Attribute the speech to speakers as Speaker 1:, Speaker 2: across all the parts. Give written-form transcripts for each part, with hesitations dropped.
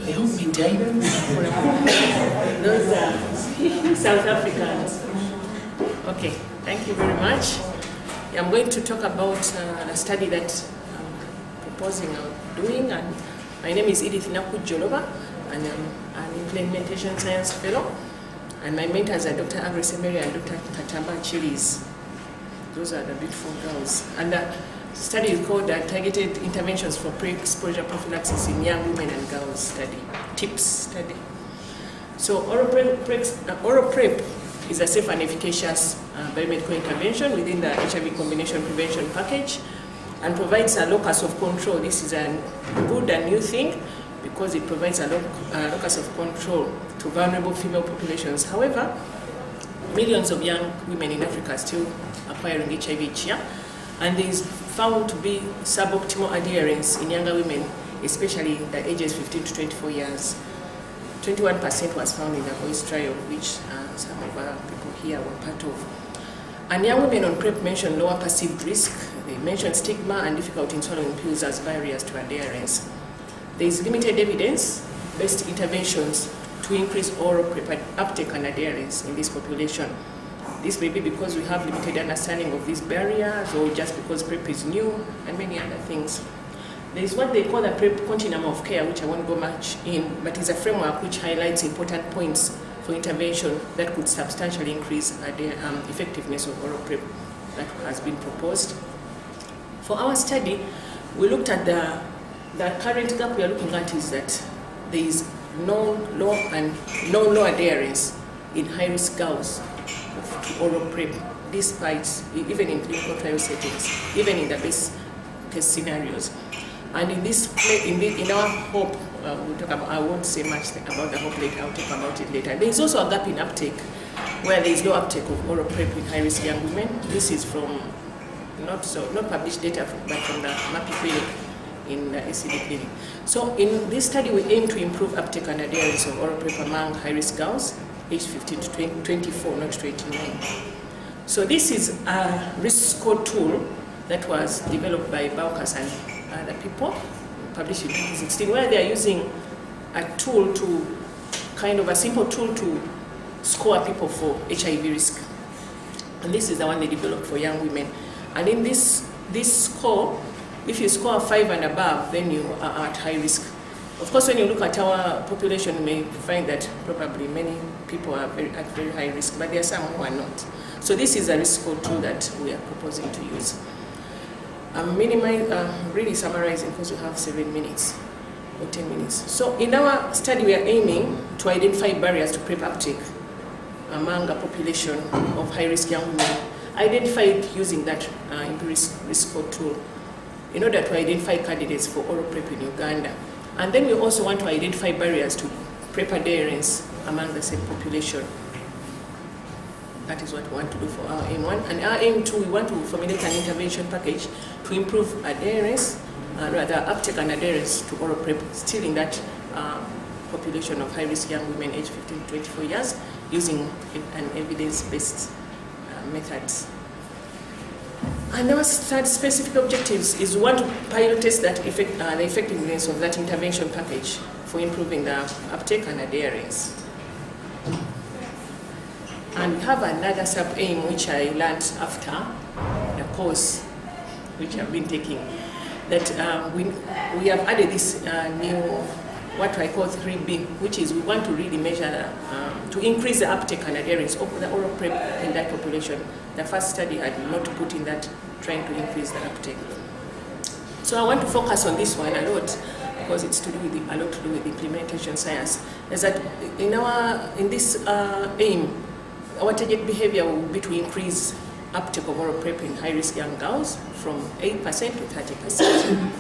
Speaker 1: They all be David.
Speaker 2: Those are South Africans. Okay, thank you very much. I'm going to talk about a study that I'm proposing or doing, and my name is Nakku Joloba, and I'm an implementation science fellow, and my mentors are Dr. Agri Semeri and Dr. Katamba Chilis. Those are the beautiful girls. And the study is called Targeted Interventions for Pre-Exposure Prophylaxis in Young Women and Girls Study, TIPS study. So oral PrEP is a safe and efficacious biomedical intervention within the HIV combination prevention package and provides a locus of control. This is a good and new thing because it provides a locus of control to vulnerable female populations. However, millions of young women in Africa are still acquiring HIV each year, and there is found to be suboptimal adherence in younger women, especially the ages 15 to 24 years. 21% was found in the voice trial, which some of our people here were part of. And young women on PrEP mention lower perceived risk. They mention stigma and difficulty in swallowing pills as barriers to adherence. There is limited evidence-based interventions to increase oral PrEP uptake and adherence in this population. This may be because we have limited understanding of these barriers, or just because PrEP is new, and many other things. There is what they call the PrEP continuum of care, which I won't go much in, but is a framework which highlights important points for intervention that could substantially increase the effectiveness of oral PrEP that has been proposed. For our study, we looked at the current gap we are looking at is that there is no low adherence in high-risk girls to oral PrEP, despite, even in clinical trial settings, even in the best case scenarios. And in our hope, we'll talk about, I won't say much about the hope later, I'll talk about it later. There is also a gap in uptake, where there is low uptake of oral PrEP in high-risk young women. This is from not published data, but from the MAPI clinic in the ACD clinic. So in this study, we aim to improve uptake and adherence of oral PrEP among high-risk girls, aged 15 to 24, not 29. So this is a risk score tool that was developed by Baucus and other people, published in 2016, where they are using a tool to, kind of a simple tool to score people for HIV risk. And this is the one they developed for young women. And in this score, if you score 5 and above, then you are at high risk. Of course, when you look at our population, you may find that probably many people are at very high risk, but there are some who are not. So this is a risk score tool that we are proposing to use. I'm really summarizing because we have 7 minutes or 10 minutes. So in our study, we are aiming to identify barriers to PrEP uptake among a population of high-risk young women, identified using that risk score tool in order to identify candidates for oral PrEP in Uganda. And then we also want to identify barriers to PrEP adherence among the same population. That is what we want to do for our aim 1. And our aim 2, we want to formulate an intervention package to improve adherence, rather uptake and adherence to oral PrEP, still in that population of high-risk young women aged 15 to 24 years, using an evidence-based methods. And our third specific objectives is we want to pilot test the effectiveness of that intervention package for improving the uptake and adherence. And we have another sub-aim which I learned after the course which I've been taking, that we have added this new, what I call 3B, which is we want to really measure, to increase the uptake and adherence of the oral PrEP in that population. The first study had not put in that, trying to increase the uptake. So I want to focus on this one a lot, because it's a lot to do with implementation science. Is that in this aim, our target behavior will be to increase uptake of oral PrEP in high-risk young girls from 8% to 30%.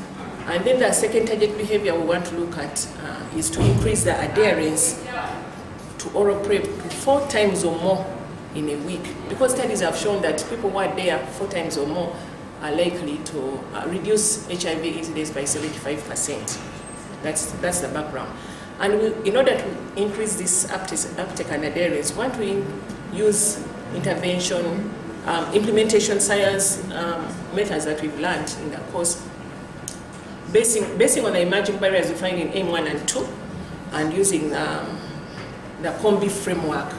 Speaker 2: And then the second target behavior we want to look at is to increase the adherence to oral PrEP to 4 times or more in a week. Because studies have shown that people who are there 4 times or more are likely to reduce HIV incidence by 75%. That's the background. And in order to increase this uptake and adherence, we want to use intervention, implementation science methods that we've learned in the course, basing on the emerging barriers we find in aim 1 and 2, and using the COMBI framework,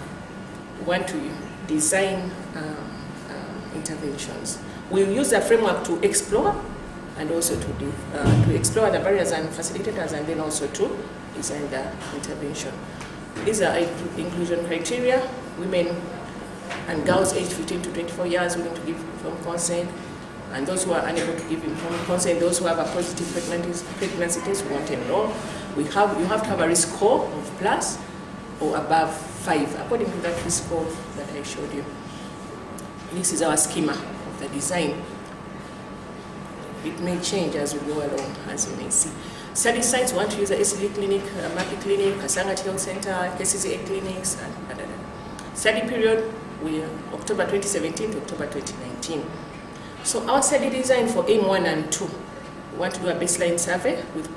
Speaker 2: we want to design interventions. We'll use the framework to explore and also to explore the barriers and facilitators, and then also to design the intervention. These are inclusion criteria: women and girls aged 15 to 24 years willing to give informed consent, and those who are unable to give informed consent, those who have a positive pregnancy test who won't enroll. You have to have a risk score of plus or above 5, according to that risk score that I showed you. This is our schema of the design. It may change as we go along, as you may see. Study sites, we want to use the SCD clinic, Mapi clinic, Kasanga Health Center, KCCA clinics, and study period, we are October 2017 to October 2019. So our study design for aim 1 and 2, we want to do a baseline survey with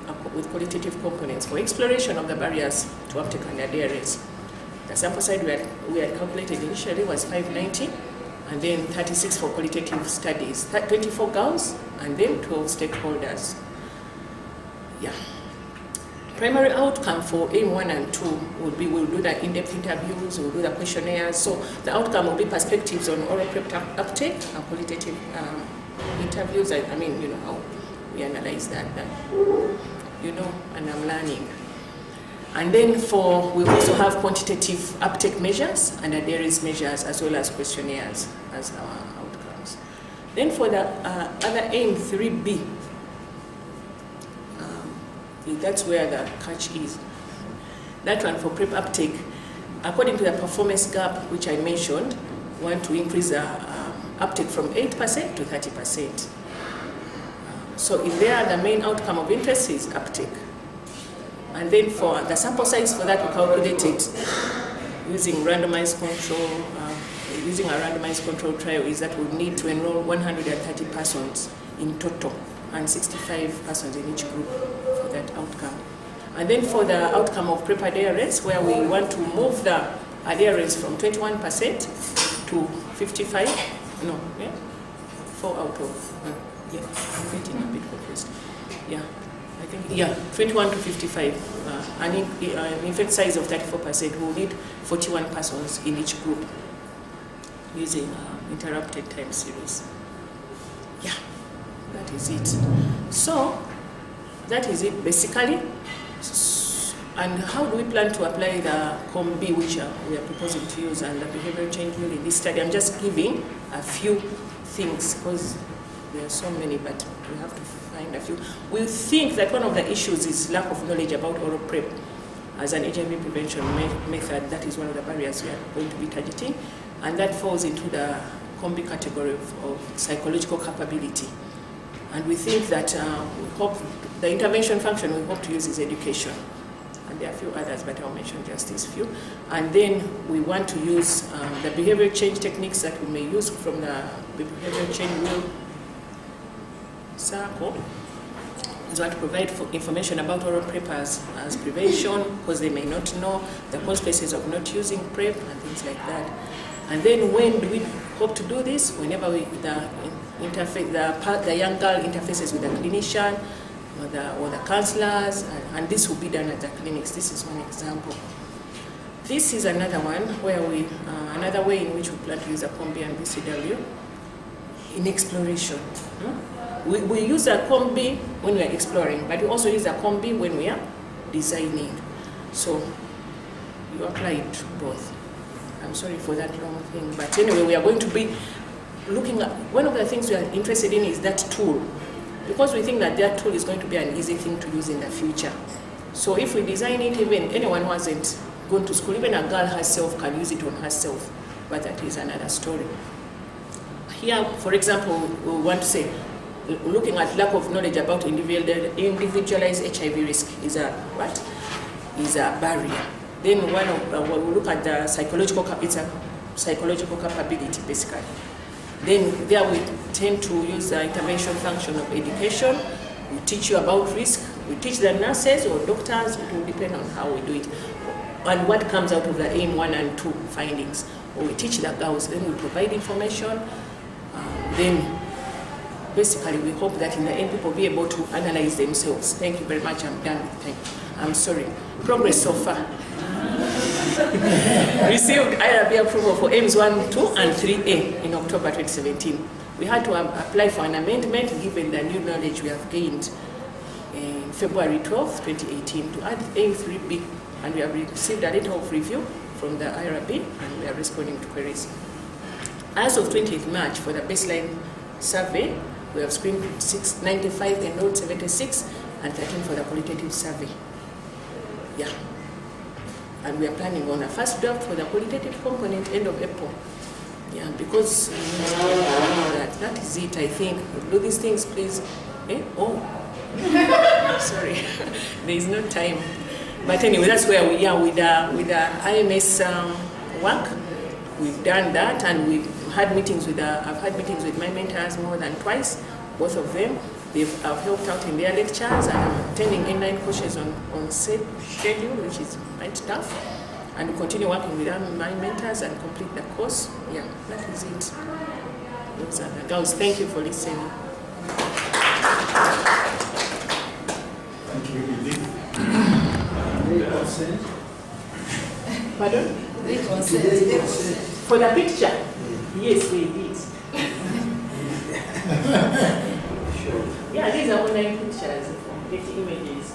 Speaker 2: qualitative components for exploration of the barriers to uptake and adherence. The sample size we had calculated initially was 590, and then 36 for qualitative studies, 24 girls, and then 12 stakeholders. Yeah. Primary outcome for aim 1 and 2 would be we'll do the in-depth interviews, we'll do the questionnaires. So the outcome will be perspectives on oral prep uptake and qualitative interviews. I mean, you know how we analyze that, you know, and I'm learning. And then we also have quantitative uptake measures and adherence measures, as well as questionnaires as our outcomes. Then for the other aim 3B, that's where the catch is. That one for PrEP uptake, according to the performance gap which I mentioned, we want to increase the uptake from 8% to 30%. So in there, the main outcome of interest is uptake. And then for the sample size for that, we calculated using randomized control, using a randomized control trial, is that we need to enroll 130 persons in total and 65 persons in each group for that outcome. And then for the outcome of PrEP adherence, where we want to move the adherence from 21% to 55, 4 out of, I'm getting a bit confused. Yeah. I think, 21 to 55, an effect size of 34%. We'll need 41 persons in each group using interrupted time series. Yeah, that is it. So, that is it basically. And how do we plan to apply the COMBI, which we are proposing to use, and the behavioral change rule in this study? I'm just giving a few things because there are so many, but we have to find a few. We think that one of the issues is lack of knowledge about oral PrEP as an HIV prevention method. That is one of the barriers we are going to be targeting, and that falls into the COMBI category of psychological capability. And we think that we hope the intervention function we hope to use is education. And there are a few others, but I'll mention just these few. And then we want to use the behavioral change techniques that we may use from the behavioral change rule circle, is what to provide information about oral PrEP as prevention, because they may not know the consequences of not using PrEP and things like that. And then when do we hope to do this? Whenever the young girl interfaces with the clinician or the counselors, and this will be done at the clinics. This is one example. This is another one where another way in which we plan to use a COMBI and BCW in exploration. We use a COMBI when we are exploring, but we also use a COMBI when we are designing. So you apply it both. I'm sorry for that long thing, but anyway, we are going to be looking at, one of the things we are interested in is that tool, because we think that that tool is going to be an easy thing to use in the future. So if we design it, even anyone who hasn't gone to school, even a girl herself can use it on herself, but that is another story. Here, for example, we want to say, looking at lack of knowledge about individualized HIV risk is a barrier. Then we look at the psychological capability, basically. Then there we tend to use the intervention function of education. We teach you about risk. We teach the nurses or doctors. It will depend on how we do it and what comes out of the aim 1 and 2 findings. Or we teach the girls. Then we provide information. Then basically we hope that in the end people will be able to analyze themselves. Thank you very much. I'm done. I'm sorry. Progress so far. Received IRB approval for Aims 1, 2, and 3A in October 2017. We had to apply for an amendment given the new knowledge we have gained in February 12, 2018 to add Aim 3B, and we have received a letter of review from the IRB and we are responding to queries. As of 20th March for the baseline survey, we have screened 95, enrolled 76, and 13 for the qualitative survey. Yeah. And we are planning on a first draft for the qualitative component end of April. Yeah, because that is it, I think. Do these things, please. Oh, sorry, there is no time. But anyway, that's where we are with the IMS work. We've done that, and we've had meetings with I've had meetings with my mentors more than twice, both of them. They've helped out in their lectures, and I'm attending inline courses on schedule, which is quite tough. And we continue working with my mentors and complete the course. Yeah, that is it. Those are the girls. Thank you for listening.
Speaker 1: Thank you, Edith.
Speaker 2: Pardon? For the picture? Yes, we did. Yeah, these are online pictures from Getty Images.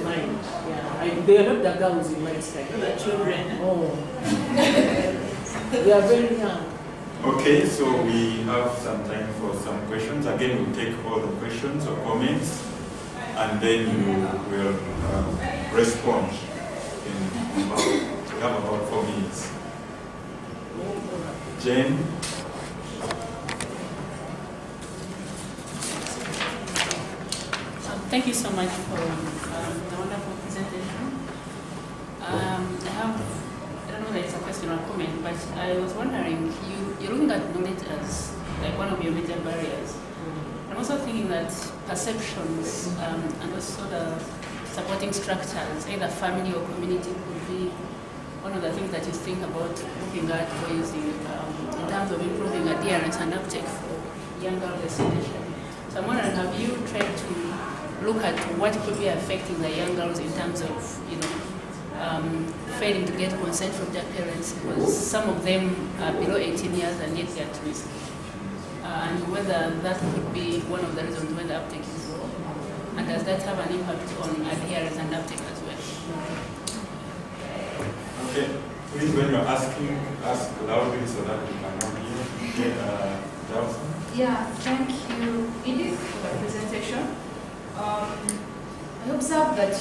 Speaker 2: Mine. Yeah, they are not the girls in my study. The children. Oh. They are very young.
Speaker 1: Okay, so we have some time for some questions. Again, we'll take all the questions or comments, and then you will respond in about, we have about 4 minutes. Jane?
Speaker 3: Thank you so much for the wonderful presentation. I don't know whether it's a question or a comment, but I was wondering, you're looking at knowledge as like one of your major barriers. I'm also thinking that perceptions and also the supporting structures, either family or community, could be one of the things that you think about looking at or using in terms of improving adherence and uptake for younger residential. So I'm wondering, have you tried to look at what could be affecting the young girls in terms of, failing to get consent from their parents, because some of them are below 18 years and yet they're at risk. And whether that could be one of the reasons why the uptake is low. And does that have an impact on adherence and uptake as well?
Speaker 1: Okay, please, when you're asking, ask loudly so that we can all hear. Dawson?
Speaker 4: Yeah, thank you, Edith, for the presentation. I observed that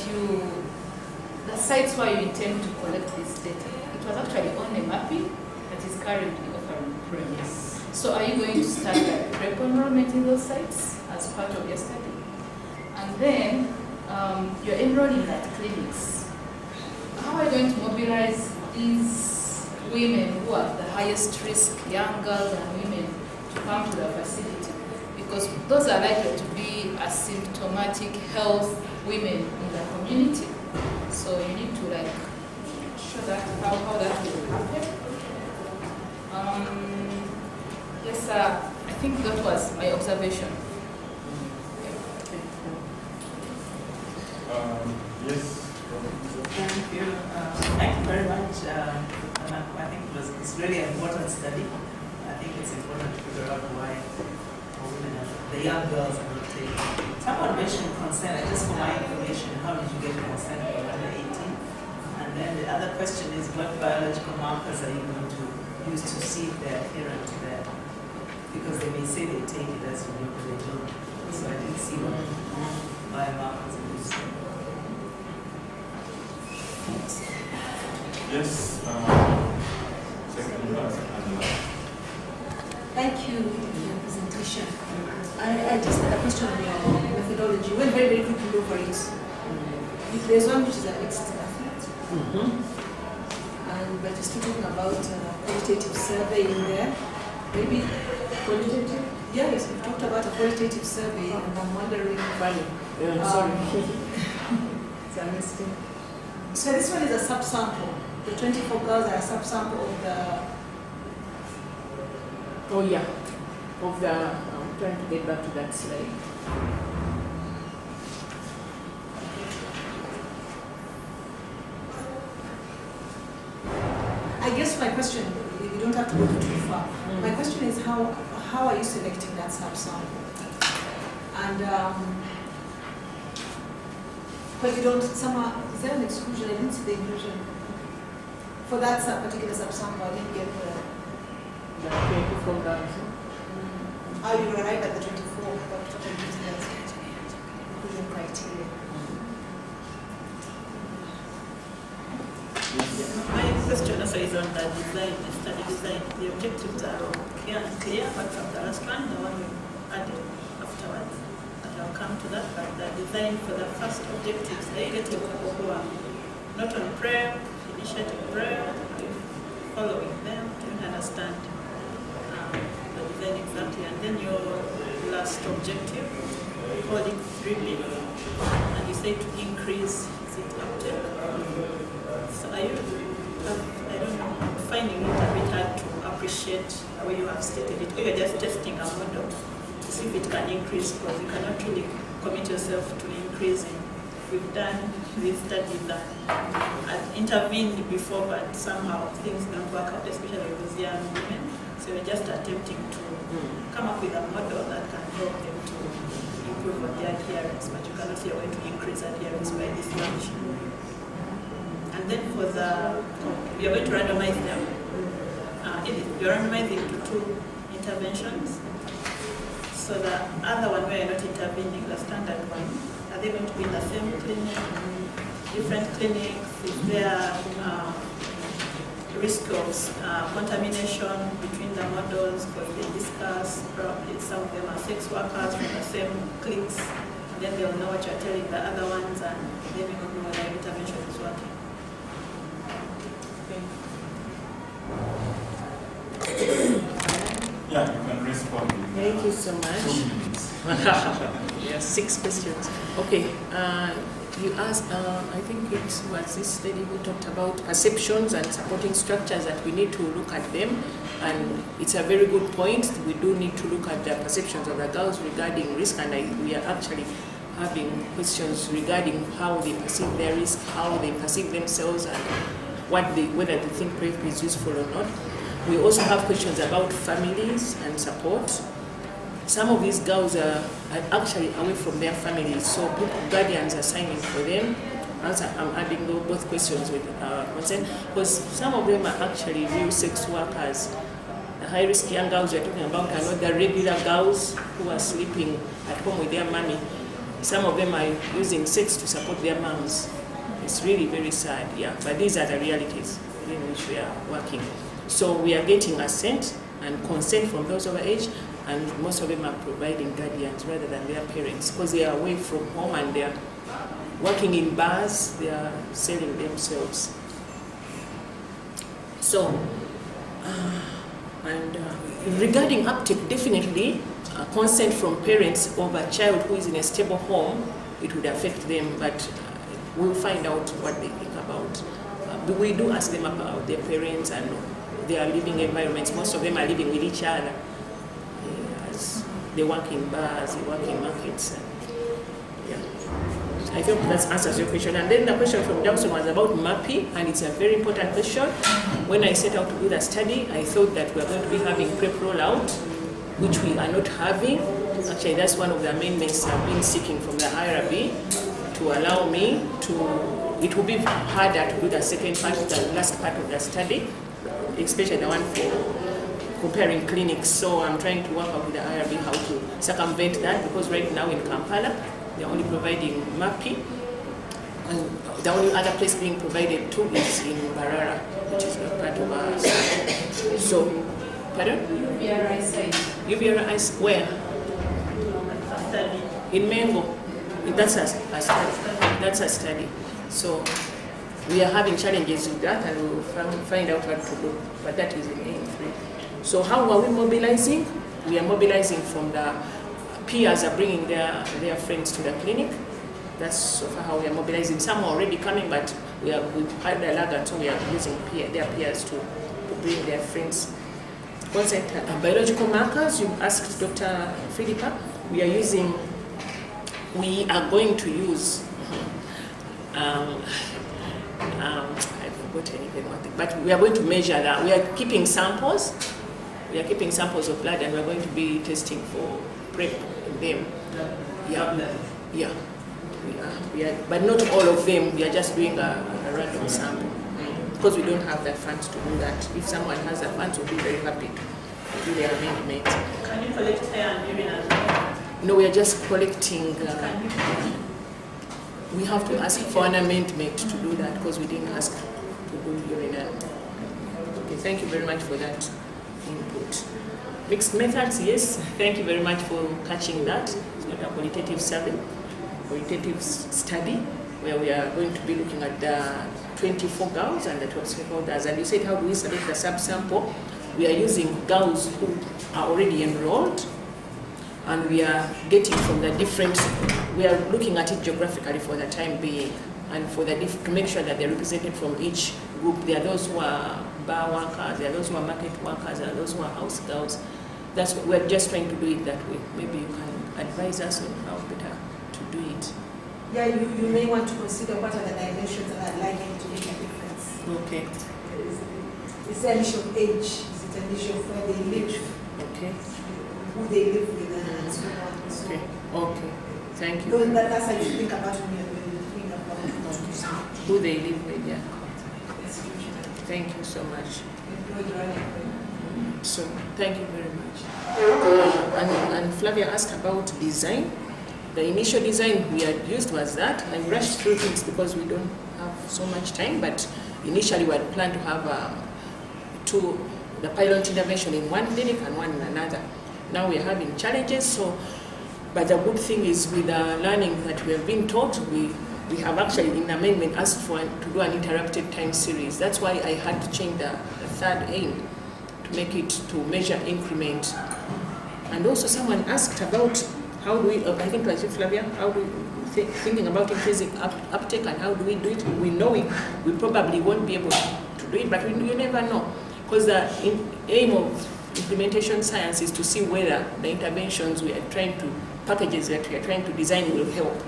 Speaker 4: the sites where you intend to collect this data, it was actually on a mapping that is currently offering programs. So are you going to start like prep enrollment in those sites as part of your study? And then you're enrolling at clinics. How are you going to mobilize these women who are the highest risk, young girls and women, to come to the facility? Because those are likely to be asymptomatic health women in the community. So you need to like show that how that will happen. Yes, I think that was my observation.
Speaker 1: Yes.
Speaker 5: Thank you. Thank you very much. I think it's really an important study. I think it's important to figure out why the young girls are not taking. Someone mentioned consent. Just for my information, how did you get consent for under 18? And then the other question is, what biological markers are you going to use to see if they're adherent to that? Because they may say they take it as you know, but they don't. So I didn't see what biomarkers are used.
Speaker 1: Yes. Second last.
Speaker 6: Thank you for your presentation. I just had a question on your methodology. Went very, very quickly over it. There's one which is a mixed effort. And but you're still talking about qualitative survey in there. Maybe
Speaker 2: Qualitative?
Speaker 6: yes, you've talked about a qualitative survey, and I'm wondering.
Speaker 2: Funny. Sorry.
Speaker 6: It's a mistake. So this one is a subsample. The 24 girls are a subsample of the.
Speaker 2: Oh yeah, of the trying to get back to that slide.
Speaker 6: I guess my question, you don't have to go too far. My question is how are you selecting that subsample? And but you don't somehow, is there an exclusion? I didn't see the inclusion. For that particular subsample, I didn't get the
Speaker 2: 24,000.
Speaker 6: how you arrive at the 24, what are you using as inclusion criteria?
Speaker 5: My question also is on the design, the study design. The objectives are clear, but from the last one, the one we added afterwards. But I'll come to that. But the design for the first objectives, are you getting people who are not on prayer, initiating prayer, are you following them? Do you understand the design exactly? And then your last objective, calling 3B, and you say to increase, is it uptake? So are you, I don't know, finding it a bit hard to appreciate the way you have stated it? Or you're just testing a model to see if it can increase, because you cannot really commit yourself to increasing. We've done this study that had intervened before, but somehow things don't work out, especially with young women. So we're just attempting to come up with a model that can help them to improve on their adherence, but you cannot say you're going to increase adherence by this much. And then for we are going to randomize them. You're randomizing to 2 interventions. So the other one where you're not intervening, the standard one, are they going to be in the same clinic, different clinics? Is there risk of contamination between the models? Because they discuss, probably some of them are sex workers from the same clinics, and then they'll know what you're telling the other ones, and they may not know whether intervention is working.
Speaker 1: Yeah, you can respond.
Speaker 2: Thank you so much.
Speaker 1: 2 minutes.
Speaker 2: Yes, 6 questions. Okay, you asked, I think it was this study we talked about perceptions and supporting structures, that we need to look at them. And it's a very good point. We do need to look at the perceptions of the girls regarding risk, and we are actually having questions regarding how they perceive their risk, how they perceive themselves, and whether they think PrEP is useful or not. We also have questions about families and support. Some of these girls are actually away from their families, so guardians are signing for them. I'm adding both questions with consent, because some of them are actually real sex workers. The high-risk young girls we're talking about are not the regular girls who are sleeping at home with their mommy. Some of them are using sex to support their moms. It's really very sad, yeah, but these are the realities in which we are working. So we are getting assent and consent from those over age, and most of them are providing guardians rather than their parents, because they are away from home and they are working in bars, they are selling themselves. So, regarding uptake, definitely consent from parents of a child who is in a stable home, it would affect them, but we'll find out what they think about. We do ask them about their parents and their living environments. Most of them are living with each other. Yes. They work in bars, they work in markets. Yeah. I think that answers your question. And then the question from Dawson was about MAPI, and it's a very important question. When I set out to do the study, I thought that we are going to be having PrEP rollout, which we are not having. Actually, that's one of the amendments I've been seeking from the IRB, to allow me to, it will be harder to do the second part, the last part of the study, especially the one for comparing clinics. So I'm trying to work out with the IRB how to circumvent that, because right now in Kampala, they're only providing MAPI, and the only other place being provided to is in Barara, which is not part of ours. So, pardon?
Speaker 4: UBRI site.
Speaker 2: UBRI, where? In Mengo. That's a study. That's a study. So we are having challenges with that, and we'll find out what to do. But that is in AM3. So how are we mobilizing? We are mobilizing from the peers are bringing their friends to the clinic. That's so far how we are mobilizing. Some are already coming, but we've had the lag, and so we are using their peers to bring their friends. wasn't biological markers. You asked Dr. Philippa. We are going to use, I forgot even one thing, but we are going to measure that. We are keeping samples. We are keeping samples of blood, and we are going to be testing for PrEP in them. Yeah. We are, but not all of them. We are just doing a random sample because we don't have the funds to do that. If someone has the funds, we'll be very happy to do their amendment.
Speaker 5: Can you collect hair and urine as well?
Speaker 2: No, we are just collecting. We have to ask for an amendment to do that because we didn't ask to do urinary. Okay, thank you very much for that input. Mixed methods, yes. Thank you very much for catching that. It's not a qualitative survey, qualitative study where we are going to be looking at the 24 girls and the 12 stakeholders. And you said, how do we select the subsample? We are using girls who are already enrolled, and we are getting from the different, we are looking at it geographically for the time being, and for the to make sure that they're represented from each group. There are those who are bar workers, there are those who are market workers, there are those who are house girls. That's what we're just trying to do it that way. Maybe you can advise us on how better to do it.
Speaker 6: Yeah, you may want to consider what are the dimensions that are likely to make a difference.
Speaker 2: Okay.
Speaker 6: Is it an issue of age? Is it an issue of where they live?
Speaker 2: Okay.
Speaker 6: Who they live with and so on. So
Speaker 2: Okay. Okay. Thank you.
Speaker 6: that's how you think about when you're thinking about
Speaker 2: Who they live with, yeah. Thank you so much. So, thank you very much. And Flavia asked about design. The initial design we had used was that. I rushed through things because we don't have so much time, but initially we had planned to have the pilot intervention in one clinic and one in another. Now we are having challenges, but the good thing is with the learning that we have been taught, we have actually in amendment asked to do an interrupted time series. That's why I had to change the third aim to make it to measure increment. And also someone asked about how do we, I think it was Flavia, how do we thinking about increasing uptake and how do we do it? We know we probably won't be able to do it, but you never know. Because the aim of implementation science is to see whether the interventions we are trying to, packages that we are trying to design will help.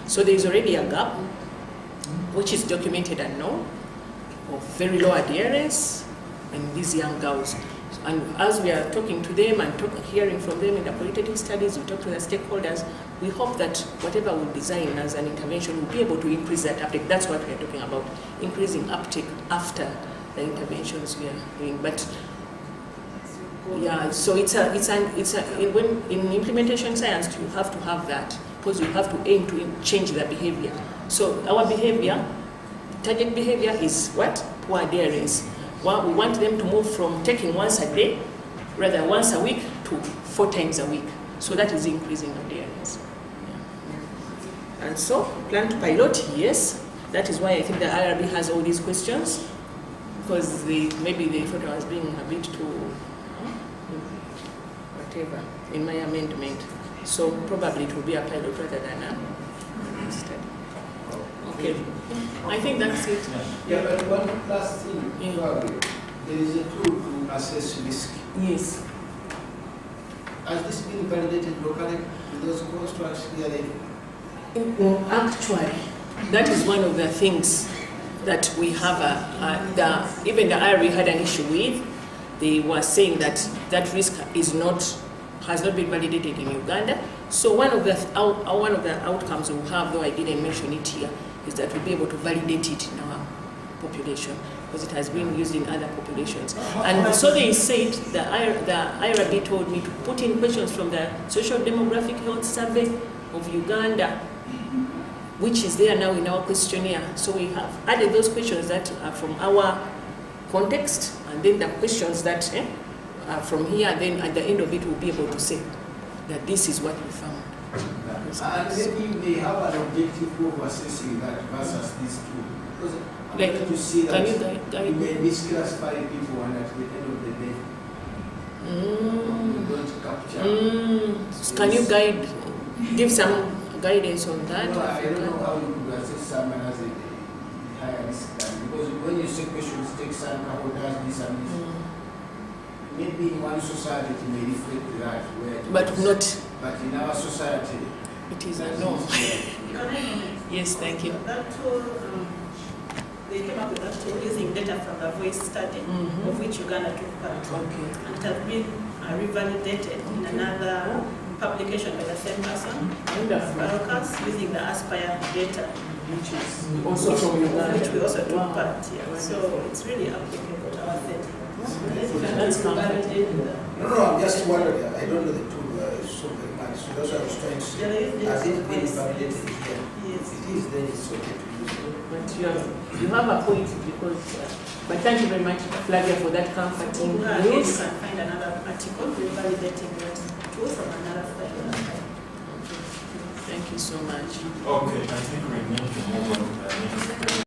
Speaker 2: So there is already a gap, which is documented and known, of very low adherence in these young girls. And as we are talking to them and hearing from them in the qualitative studies, we talk to the stakeholders, we hope that whatever we design as an intervention will be able to increase that uptake. That's what we are talking about, increasing uptake after the interventions we are doing. But yeah, so when in implementation science you have to have that because you have to aim to change the behavior. So our behavior, target behavior is what? Poor adherence. Well, we want them to move from taking once a day, rather once a week, to 4 times a week. So that is increasing adherence. Yeah. And so, plan to pilot, yes. That is why I think the IRB has all these questions, because maybe they thought I was being a bit too, whatever, in my amendment. So probably it will be a pilot rather than a study. Okay. I think that's it.
Speaker 7: Yeah, but one last thing.
Speaker 2: Yeah.
Speaker 7: There is a tool to assess risk.
Speaker 2: Yes.
Speaker 7: Has this been validated locally with those constructs clearly?
Speaker 2: Actually, that is one of the things that we have, even the IRB had an issue with. They were saying that risk has not been validated in Uganda. So one of the outcomes we have, though I didn't mention it here, is that we'll be able to validate it in our population because it has been used in other populations. And so they said, the IRB told me to put in questions from the Social Demographic Health Survey of Uganda, which is there now in our questionnaire. So we have added those questions that are from our context, and then the questions that are from here, then at the end of it we'll be able to say that this is what we found.
Speaker 7: And maybe they have an objective of assessing that versus these two. Because
Speaker 2: Like,
Speaker 7: to see that
Speaker 2: can
Speaker 7: you may misclassify people and at the end of the day, you don't capture.
Speaker 2: Can you give some guidance on that?
Speaker 7: No, I don't know how you could assess someone as a higher risk than, because when you say questions, take some, how does this and this. maybe in one society it may reflect that, where it
Speaker 2: But
Speaker 7: is.
Speaker 2: not,
Speaker 7: But in our society,
Speaker 2: it is a no.
Speaker 5: Can I comment?
Speaker 2: Yes, thank you.
Speaker 5: That tool, they came up with that tool using data from the voice study,
Speaker 2: Mhm.
Speaker 5: of which Uganda took part,
Speaker 2: Okay.
Speaker 5: and it has been revalidated in another publication by the same person,
Speaker 2: Wonderful.
Speaker 5: Barocas, using the Aspire data,
Speaker 2: Which is also from
Speaker 5: of
Speaker 2: Uganda.
Speaker 5: which we also took
Speaker 2: Wow.
Speaker 5: part. Yeah. So it's really applicable to our setting.
Speaker 2: That's comforting.
Speaker 8: No, I'm just wondering. I don't know the tool so very much. So that's what I was trying to say.
Speaker 5: Yeah, they use
Speaker 8: Has it
Speaker 5: data
Speaker 8: been
Speaker 5: from
Speaker 8: validated here?
Speaker 5: Yes.
Speaker 8: If it is, then it's okay to use it.
Speaker 2: But you have a point because, but thank you very much, Flavia, for that comforting
Speaker 5: Again, you
Speaker 2: news.
Speaker 5: can find another article revalidating that tool from another file.
Speaker 2: Thank you so much.
Speaker 1: Okay, I think we need to move on to the next.